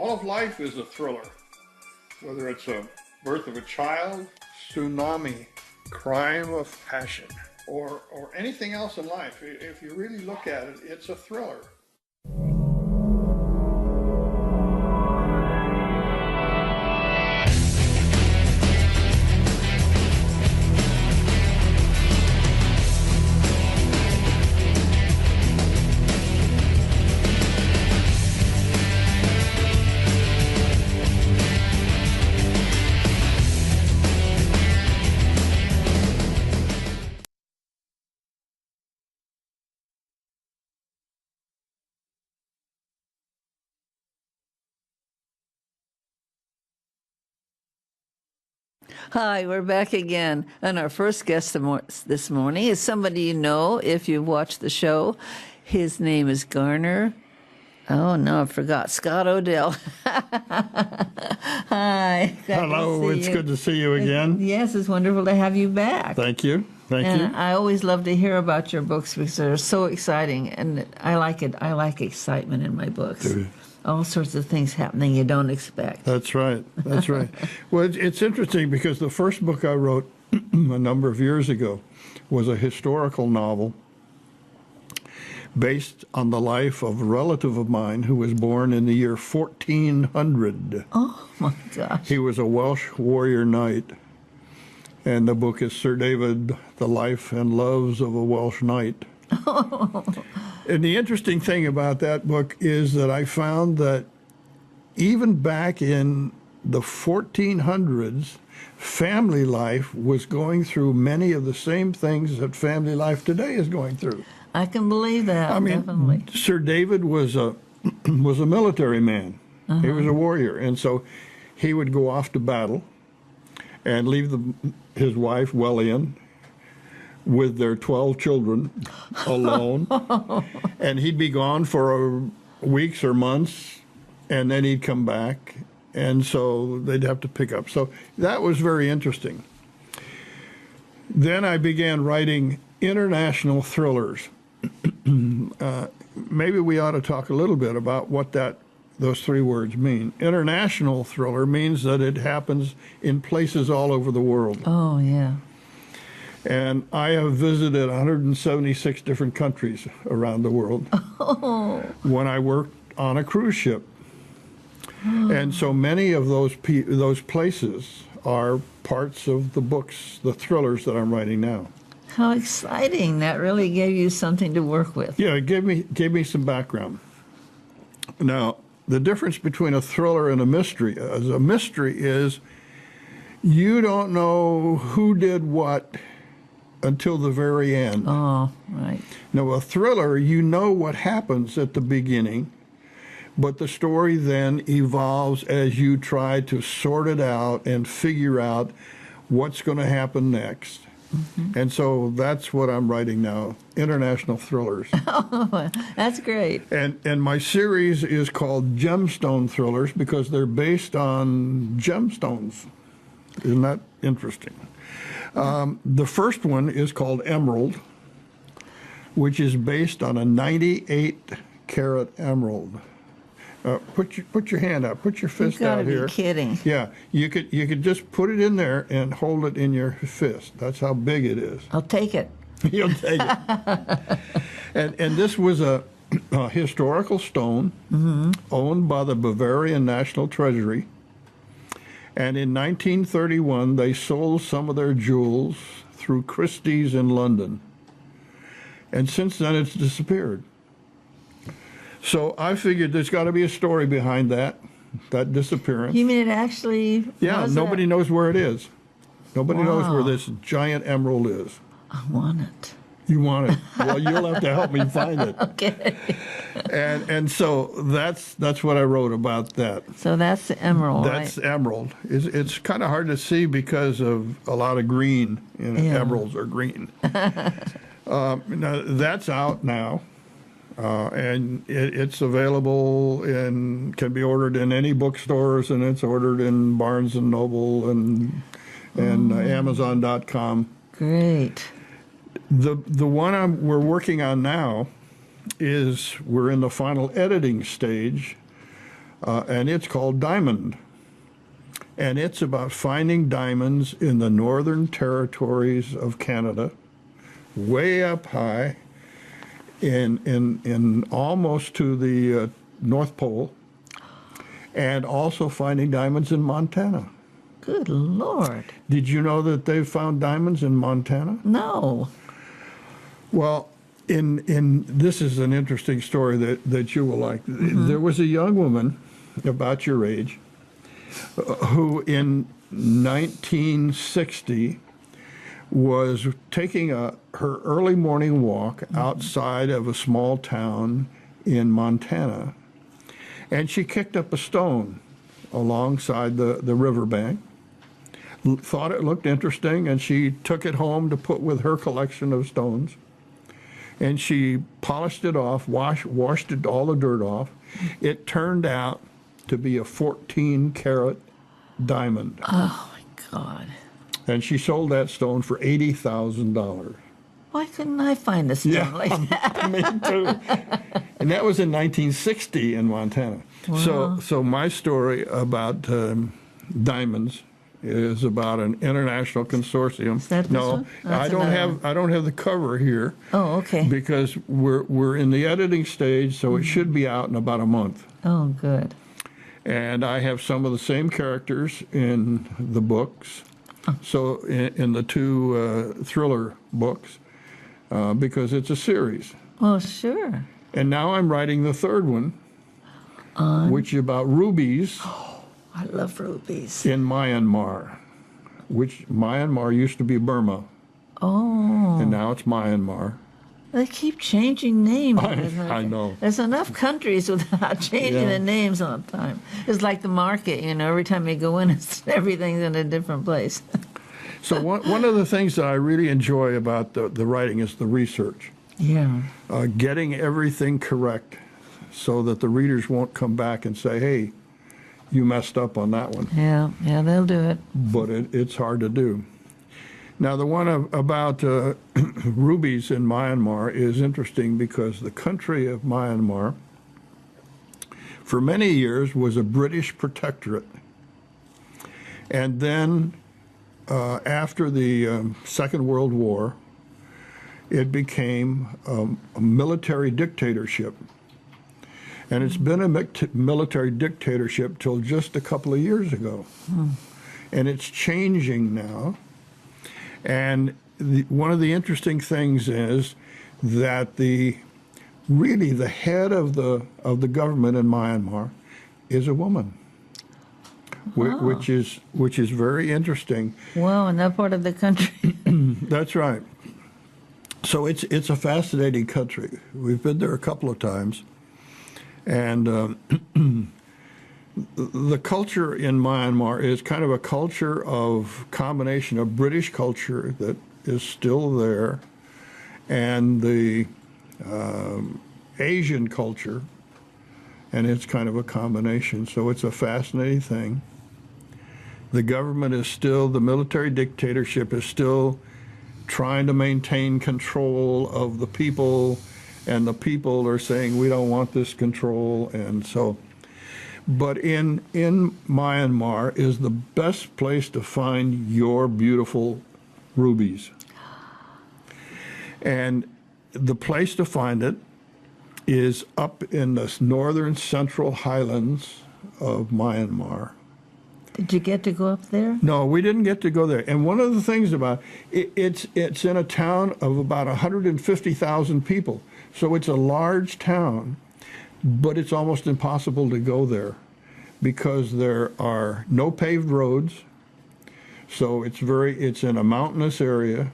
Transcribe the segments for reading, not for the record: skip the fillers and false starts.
All of life is a thriller, whether it's a birth of a child, tsunami, crime of passion, or anything else in life. If you really look at it, it's a thriller. Hi, we're back again. And our first guest this morning is somebody you know if you've watched the show. His name is Garner. Oh, no, I forgot. Scott Odell. Hi. Hello, it's good to see you again. Yes, it's wonderful to have you back. Thank you. Thank you. I always love to hear about your books because they're so exciting, and I like it. I like excitement in my books. All sorts of things happening you don't expect. That's right. That's right. Well, it's interesting because the first book I wrote a number of years ago was a historical novel based on the life of a relative of mine who was born in the year 1400. Oh, my gosh. He was a Welsh warrior knight, and the book is Sir David, The Life and Loves of a Welsh Knight. And the interesting thing about that book is that I found that even back in the 1400s, family life was going through many of the same things that family life today is going through. I can believe that. I mean, definitely. Sir David was a military man. He was a warrior, and so he would go off to battle and leave his wife well in with their 12 children alone, and he'd be gone for weeks or months, and then he'd come back, and so they'd have to pick up. So that was very interesting. Then I began writing international thrillers. Maybe we ought to talk a little bit about what those three words mean. International thriller means that it happens in places all over the world. Oh, yeah. And I have visited 176 different countries around the world when I worked on a cruise ship. And so many of those places are parts of the books, the thrillers that I'm writing now. How exciting. That really gave you something to work with. Yeah, it gave me some background. Now, the difference between a thriller and a mystery is you don't know who did what until the very end. Oh, right. Now, a thriller, you know what happens at the beginning, but the story then evolves as you try to sort it out and figure out what's going to happen next. Mm-hmm. And so that's what I'm writing now, international thrillers. Oh, that's great. And my series is called Gemstone Thrillers because they're based on gemstones. Isn't that interesting? The first one is called Emerald, which is based on a 98-carat emerald. Put your hand out. Put your fist out here. You've got to be kidding. Yeah, you could just put it in there and hold it in your fist. That's how big it is. I'll take it. You'll take it. And this was a historical stone owned by the Bavarian National Treasury. And in 1931, they sold some of their jewels through Christie's in London. And since then, it's disappeared. So I figured there's got to be a story behind that disappearance. You mean it actually Yeah, nobody knows where it is. Nobody knows where this giant emerald is. I want it. You want it? Well, you'll have to help me find it. Okay. And so that's what I wrote about that. So that's the emerald, That's emerald. It's kind of hard to see because of a lot of green. Emeralds are green. Now, that's out now. And it's available and can be ordered in any bookstores, and it's ordered in Barnes & Noble and Amazon.com. Great. The one we're working on now is we're in the final editing stage and it's called Diamond. And it's about finding diamonds in the northern territories of Canada, way up high, in almost to the North Pole, and also finding diamonds in Montana. Good Lord. Did you know that they've found diamonds in Montana? No. Well, in this is an interesting story that you will like. There was a young woman about your age who in 1960 was taking her early morning walk outside of a small town in Montana, and she kicked up a stone alongside the riverbank, thought it looked interesting, and she took it home to put with her collection of stones. And she polished it off, washed it, all the dirt off. It turned out to be a 14-carat diamond. Oh, my God. And she sold that stone for $80,000. Why couldn't I find a stone like that? Me too. And that was in 1960 in Montana. Wow. So my story about diamonds is about an international consortium. Is that this no, one? That's I don't have the cover here. Oh, okay. Because we're in the editing stage, so it should be out in about a month. Oh, good. And I have some of the same characters in the books. So in the two thriller books, because it's a series. Oh, sure. And now I'm writing the third one, which is about rubies I love rubies. in Myanmar, which Myanmar used to be Burma, Oh. and now it's Myanmar. They keep changing names. I know. There's enough countries without changing Yeah. the names all the time. It's like the market, every time you go in, everything's in a different place. So one of the things that I really enjoy about the writing is the research, Yeah. getting everything correct so that the readers won't come back and say, hey, you messed up on that one. Yeah, they'll do it. But it's hard to do. Now, the one about rubies in Myanmar is interesting because the country of Myanmar, for many years, was a British protectorate. And then, after the Second World War, it became a military dictatorship. And it's been a military dictatorship till just a couple of years ago. And it's changing now. And one of the interesting things is that the head of the government in Myanmar is a woman, which is very interesting. Wow, in that part of the country. That's right. So it's a fascinating country. We've been there a couple of times, and the culture in Myanmar is kind of a culture of combination of British culture that is still there and the Asian culture, and it's kind of a combination. So it's a fascinating thing. The government is still, the military dictatorship is still trying to maintain control of the people, and the people are saying, we don't want this control, and so... But in Myanmar is the best place to find your beautiful rubies. And the place to find it is up in the northern central highlands of Myanmar. Did you get to go up there? No, we didn't get to go there. And one of the things about it, it's in a town of about 150,000 people. So it's a large town. But it's almost impossible to go there because there are no paved roads. So it's in a mountainous area.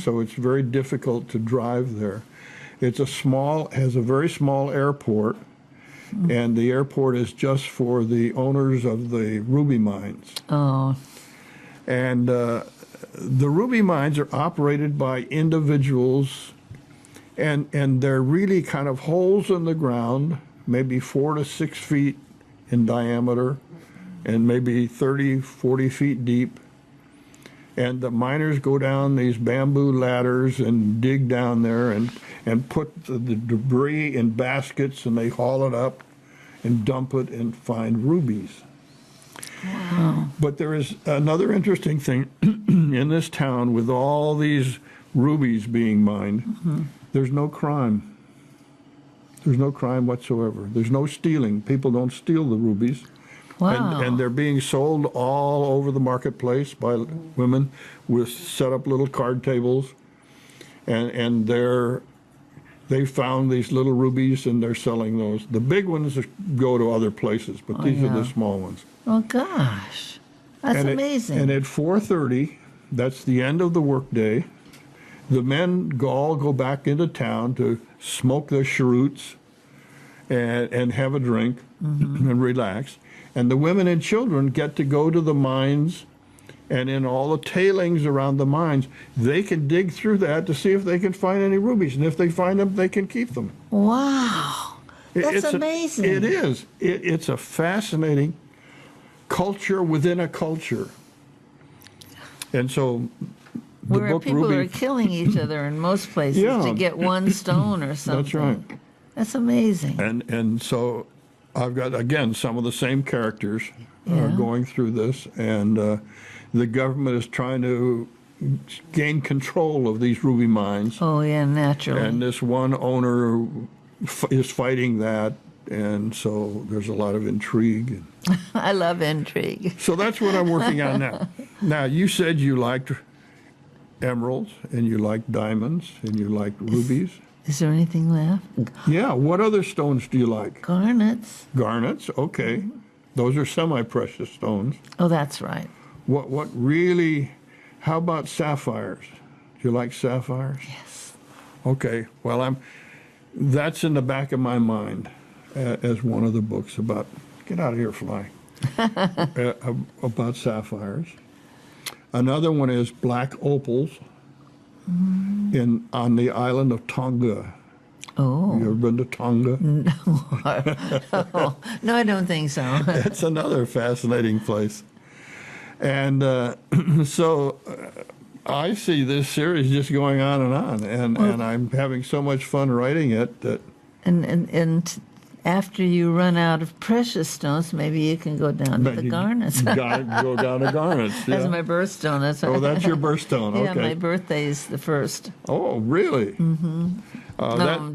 So it's very difficult to drive there. Has a very small airport, and the airport is just for the owners of the ruby mines. Oh. And the ruby mines are operated by individuals. And they're really kind of holes in the ground, maybe 4 to 6 feet in diameter, and maybe 30, 40 feet deep. And the miners go down these bamboo ladders and dig down there and put the debris in baskets, and they haul it up and dump it and find rubies. Wow. But there is another interesting thing in this town with all these rubies being mined. There's no crime. There's no crime whatsoever. There's no stealing. People don't steal the rubies. Wow. And they're being sold all over the marketplace by women with set up little card tables. And they found these little rubies and they're selling those. The big ones go to other places, but these are the small ones. Oh, gosh. That's amazing. And at 4:30, that's the end of the workday, the men all go back into town to smoke their cheroots and have a drink and relax. And the women and children get to go to the mines, and in all the tailings around the mines, they can dig through that to see if they can find any rubies. And if they find them, they can keep them. Wow. That's amazing. It is. It's a fascinating culture within a culture. And so the Where book people Ruby, are killing each other in most places to get one stone or something. That's right. That's amazing. And so I've got, again, some of the same characters going through this, and the government is trying to gain control of these ruby mines. Oh, yeah, naturally. And this one owner is fighting that, and so there's a lot of intrigue. I love intrigue. So that's what I'm working on now. Now, you said you liked emeralds, and you liked diamonds, and you liked rubies. Is there anything left? Yeah, what other stones do you like? Garnets. Garnets, okay. Those are semi-precious stones. Oh, that's right. What really, how about sapphires? Do you like sapphires? Yes. Okay, well, that's in the back of my mind as one of the books about, get out of here, fly, about sapphires. Another one is black opals on the island of Tonga. Oh. You ever been to Tonga? No, I don't think so. It's another fascinating place. And so I see this series just going on and on, and I'm having so much fun writing it that. And after you run out of precious stones, maybe you can go down to the garnets. Go down to garnets. Yeah. That's my birthstone. That's your birthstone. Okay. Yeah, my birthday is the 1st. Oh, really? Mm-hmm.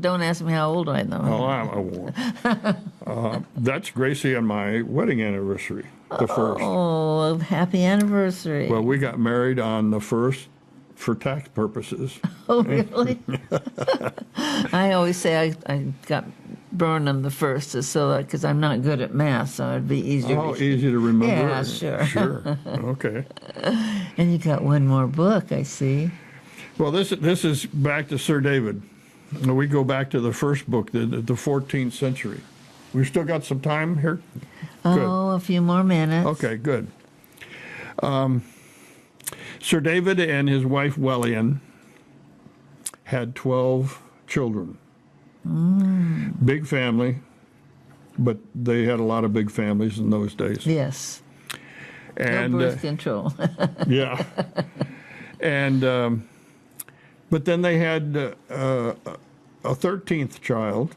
Don't ask me how old I am. Oh, I won't. That's Gracie and my wedding anniversary, the 1st. Oh, happy anniversary. Well, we got married on the 1st for tax purposes. Oh, really? I always say I got burned on the 1st, so because I'm not good at math, so it'd be easier. Oh, easy to remember. Yeah, sure. Sure. Okay. And you got one more book, I see. Well, this is back to Sir David. We go back to the first book, the 14th century. We've still got some time here? Good. Oh, a few more minutes. Okay, good. Sir David and his wife Wellian had 12 children. Big family, but they had a lot of big families in those days. Yes. And, no birth control. Yeah. And but then they had a 13th child,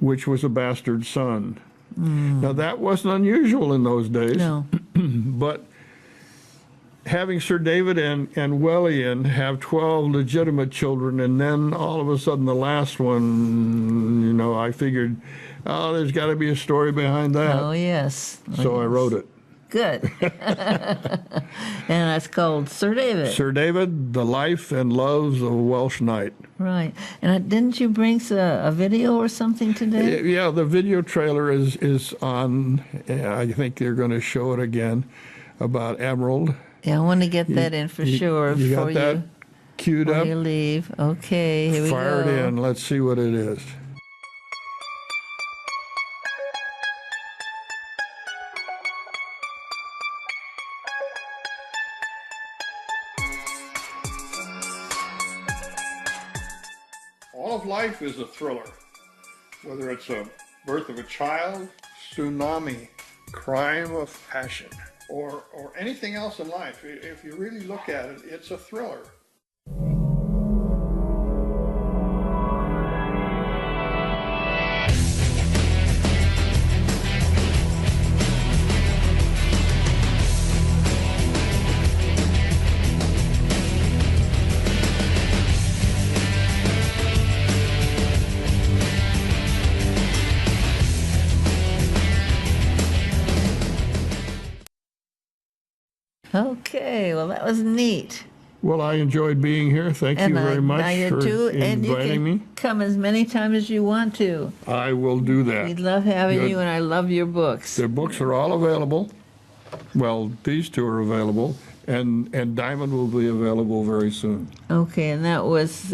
which was a bastard son. Now, that wasn't unusual in those days. No. But having Sir David and Wellian have 12 legitimate children, and then all of a sudden the last one, I figured, there's got to be a story behind that. Oh, yes. So I wrote it. Good. And that's called Sir David. Sir David, The Life and Loves of a Welsh Knight. Right. And didn't you bring a video or something today? Yeah, the video trailer is on. I think they're going to show it again about Emerald. Yeah, I want to get that in for sure. You got that queued up? Before you leave. Okay, here we go. Fire it in. Let's see what it is. All of life is a thriller, whether it's a birth of a child, tsunami, crime of passion, or anything else in life. If you really look at it, it's a thriller. Okay, well, that was neat. Well, I enjoyed being here. Thank you very much for and you inviting can me. come as many times as you want to. I will do We that. love having Good. you, and I love your books. The books are all available. Well, these two are available, and Diamond will be available very soon. Okay, and that was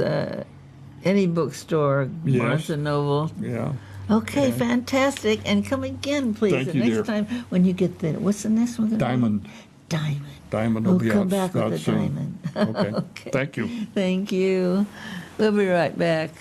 any bookstore, Yes. Barnes and Noble. Yeah. Okay, Yeah. fantastic. And come again, please. Thank the you, next dear. time when you get the, what's the next one? Gonna be? Diamond. Diamond. Diamond will We'll be come out, back with out the soon. diamond. Okay. Okay. Thank you. Thank you. We'll be right back.